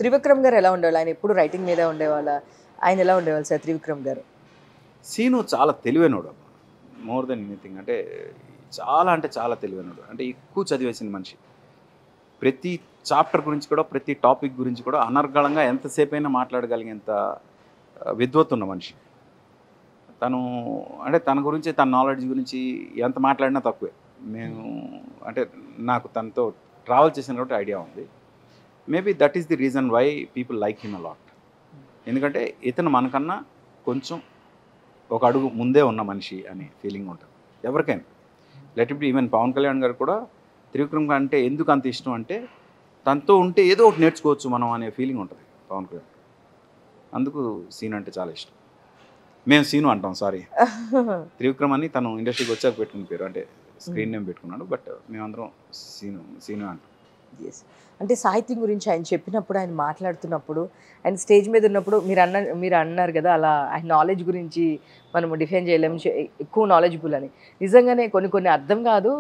త్రివిక్రమ్ గారు ఎలా ఉండేవాళ్ళు? ఆయన ఎప్పుడు రైటింగ్ మీదే ఉండేవాళ్ళా? ఆయన ఎలా ఉండేవాళ్ళు సార్ త్రివిక్రమ్ గారు? సీను చాలా తెలివైనోడు అబ్బా. More than anything. అంటే చాలా తెలివైనోడు. అంటే ఎక్కువ చదివేసిన మనిషి. ప్రతి చాప్టర్ గురించి కూడా, ప్రతి టాపిక్ గురించి కూడా అనర్గళంగా ఎంతసేపైనా మాట్లాడగలిగేంత విద్వత్తు ఉన్న మనిషి. తను అంటే తన గురించి, తన నాలెడ్జ్ గురించి ఎంత మాట్లాడినా తక్కువే. మేము అంటే నాకు తనతో ట్రావెల్ చేసిన కాబట్టి ఐడియా ఉంది. Maybe that is the reason why people like him a lot. ఎందుకంటే ఇతను మనకన్నా కొంచెం ఒక అడుగు ముందే ఉన్న మనిషి అనే ఫీలింగ్ ఉంటుంది ఎవరికైనా. Let it be even Pawan Kalyan garu కూడా త్రివిక్రమ్ అంటే ఎందుకు అంత ఇష్టం అంటే తనతో ఉంటే ఏదో ఒకటి నేర్చుకోవచ్చు మనం అనే ఫీలింగ్ ఉంటుంది పవన్ కళ్యాణ్. అందుకు సీన్ అంటే చాలా ఇష్టం. మేము సీను అంటాం, సారీ. త్రివిక్రమ్ అని తను ఇండస్ట్రీకి వచ్చాక పెట్టుకున్న పేరు, అంటే స్క్రీన్ నేమ్ పెట్టుకున్నాడు. బట్ మేమందరం సీను అంటాం. ఎస్. అంటే సాహిత్యం గురించి ఆయన చెప్పినప్పుడు, ఆయన మాట్లాడుతున్నప్పుడు, ఆయన స్టేజ్ మీద ఉన్నప్పుడు మీరు అన్నారు కదా, అలా ఆయన నాలెడ్జ్ గురించి మనము డిఫైన్ చేయలేము, ఎక్కువ నాలెడ్జబుల్ అని. నిజంగానే కొన్ని కొన్ని అర్థం కాదు,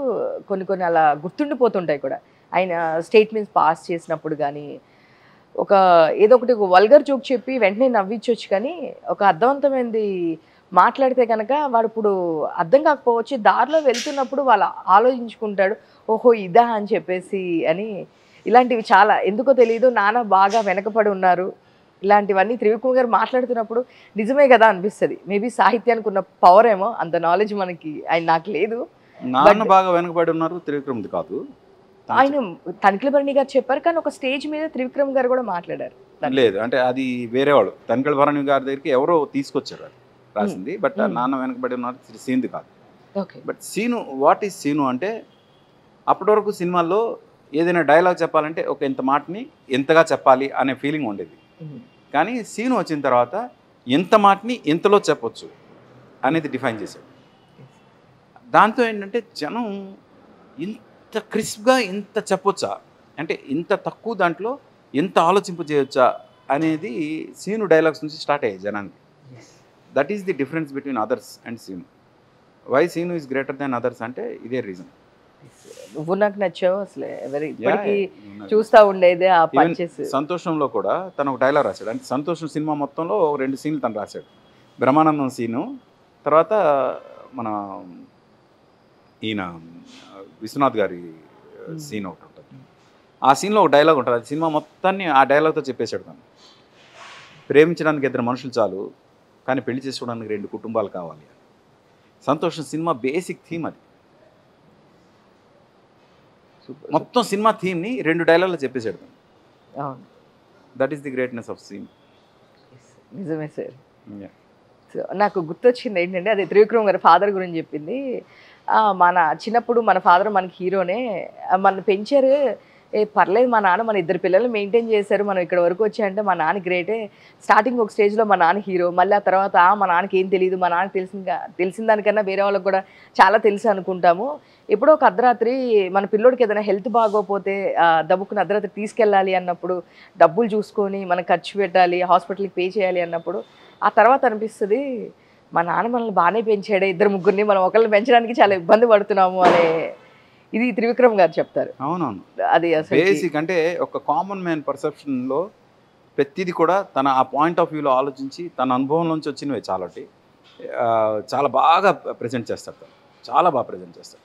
కొన్ని కొన్ని అలా గుర్తుండిపోతుంటాయి కూడా. ఆయన స్టేట్మెంట్స్ పాస్ చేసినప్పుడు కానీ, ఏదో ఒకటి వల్గర్ జోక్ చెప్పి వెంటనే నవ్వించవచ్చు, కానీ ఒక అర్థవంతమైనది మాట్లాడితే కనుక వాడు ఇప్పుడు అర్థం కాకపోవచ్చు, దారిలో వెళ్తున్నప్పుడు వాళ్ళు ఆలోచించుకుంటాడు, ఓహో ఇదా అని చెప్పేసి అని. ఇలాంటివి చాలా ఎందుకో తెలియదు, నాన్న బాగా వెనకపడి ఉన్నారు. ఇలాంటివన్నీ త్రివిక్రమ్ గారు మాట్లాడుతున్నప్పుడు నిజమే కదా అనిపిస్తుంది. మేబీ సాహిత్యానికి ఉన్న పవర్ ఏమో, అంత నాలెడ్జ్ నాకు లేదు. నాన్న బాగా వెనకబడి ఉన్నారు, త్రివిక్రమ్ది కాదు. ఆయన తనిఖీల భరణి గారు చెప్పారు, కానీ ఒక స్టేజ్ మీద త్రివిక్రమ్ గారు కూడా మాట్లాడారు. లేదు, అంటే అది వేరే వాళ్ళు. తనిఖీల భరణి గారి దగ్గరికి ఎవరో తీసుకొచ్చారు అది రాసింది. బట్ నాన్న వెనకబడి ఉన్నారు సీన్ది కాదు. But scene, what is scene అంటే, అప్పటి వరకు సినిమాల్లో ఏదైనా డైలాగ్ చెప్పాలంటే ఒక ఇంత మాటని ఎంతగా చెప్పాలి అనే ఫీలింగ్ ఉండేది. కానీ సీను వచ్చిన తర్వాత ఎంత మాటని ఎంతలో చెప్పొచ్చు అనేది డిఫైన్ చేశాడు. దాంతో ఏంటంటే జనం ఇంత క్రిస్ప్గా ఇంత చెప్పొచ్చా, అంటే ఇంత తక్కువ దాంట్లో ఎంత ఆలోచింపజేయొచ్చా అనేది సీను డైలాగ్స్ నుంచి స్టార్ట్ అయ్యాయి జనానికి. That is the difference between others and scene. Why scene is greater than others అంటే ఇదే రీజన్. నువ్వు నాకు నచ్చావు అసలు, ఇప్పటికీ చూస్తూ ఉండేది ఆ పంచెస్. సంతోషంలో కూడా తను ఒక డైలాగ్ రాశాడు. అంటే సంతోషం సినిమా మొత్తంలో 2 సీన్లు తను రాశాడు. బ్రహ్మానందం సీను, తర్వాత మన ఈయన విశ్వనాథ్ గారి సీన్ ఒకటి ఉంటుంది. ఆ సీన్లో ఒక డైలాగ్ ఉంటుంది. అది సినిమా మొత్తాన్ని ఆ డైలాగ్తో చెప్పేశాడు తను. ప్రేమించడానికి 2 మనుషులు చాలు, కానీ పెళ్లి చేసుకోవడానికి 2 కుటుంబాలు కావాలి. సంతోషం సినిమా బేసిక్ థీమ్ అది. మొత్తం సినిమా థీమ్ని 2 డైలాగ్లో చెప్పేశాడు తను. That is the greatness of scene. నిజమే సార్. నాకు గుర్తొచ్చింది ఏంటంటే, అదే త్రివిక్రమ్ గారి ఫాదర్ గురించి చెప్పింది. మన చిన్నప్పుడు మన ఫాదర్ మనకి హీరోనే, మన పెంచారు, పర్లేదు మా నాన్న మన 2 పిల్లలు మెయింటైన్ చేశారు, మనం ఇక్కడ వరకు వచ్చాయంటే మా నాన్న గ్రేటే. స్టార్టింగ్ ఒక స్టేజ్లో మా నాన్న హీరో, మళ్ళీ ఆ తర్వాత మా నాన్నకి ఏం తెలియదు, మా నాన్నకి తెలిసిన దానికన్నా వేరే వాళ్ళకి కూడా చాలా తెలుసు అనుకుంటాము. ఎప్పుడో ఒక అర్ధరాత్రి మన పిల్లోడికి ఏదైనా హెల్త్ బాగోపోతే దబ్బుకుని అర్ధరాత్రి తీసుకెళ్ళాలి అన్నప్పుడు, డబ్బులు చూసుకొని మనం ఖర్చు పెట్టాలి, హాస్పిటల్కి పే చేయాలి అన్నప్పుడు, ఆ తర్వాత అనిపిస్తుంది మా నాన్న మనల్ని బాగానే పెంచాడే, 2 ముగ్గురిని మనం ఒకళ్ళని పెంచడానికి చాలా ఇబ్బంది పడుతున్నాము అనే ఇది త్రివిక్రమ్ గారు చెప్తారు. అవునవును, అది బేసిక్. అంటే ఒక కామన్ మ్యాన్ పర్సెప్షన్లో ప్రతిదీ కూడా తన ఆ పాయింట్ ఆఫ్ వ్యూలో ఆలోచించి తన అనుభవం నుంచి వచ్చినవే చాలా బాగా ప్రజెంట్ చేస్తాడు. చాలా బాగా ప్రజెంట్ చేస్తాడు.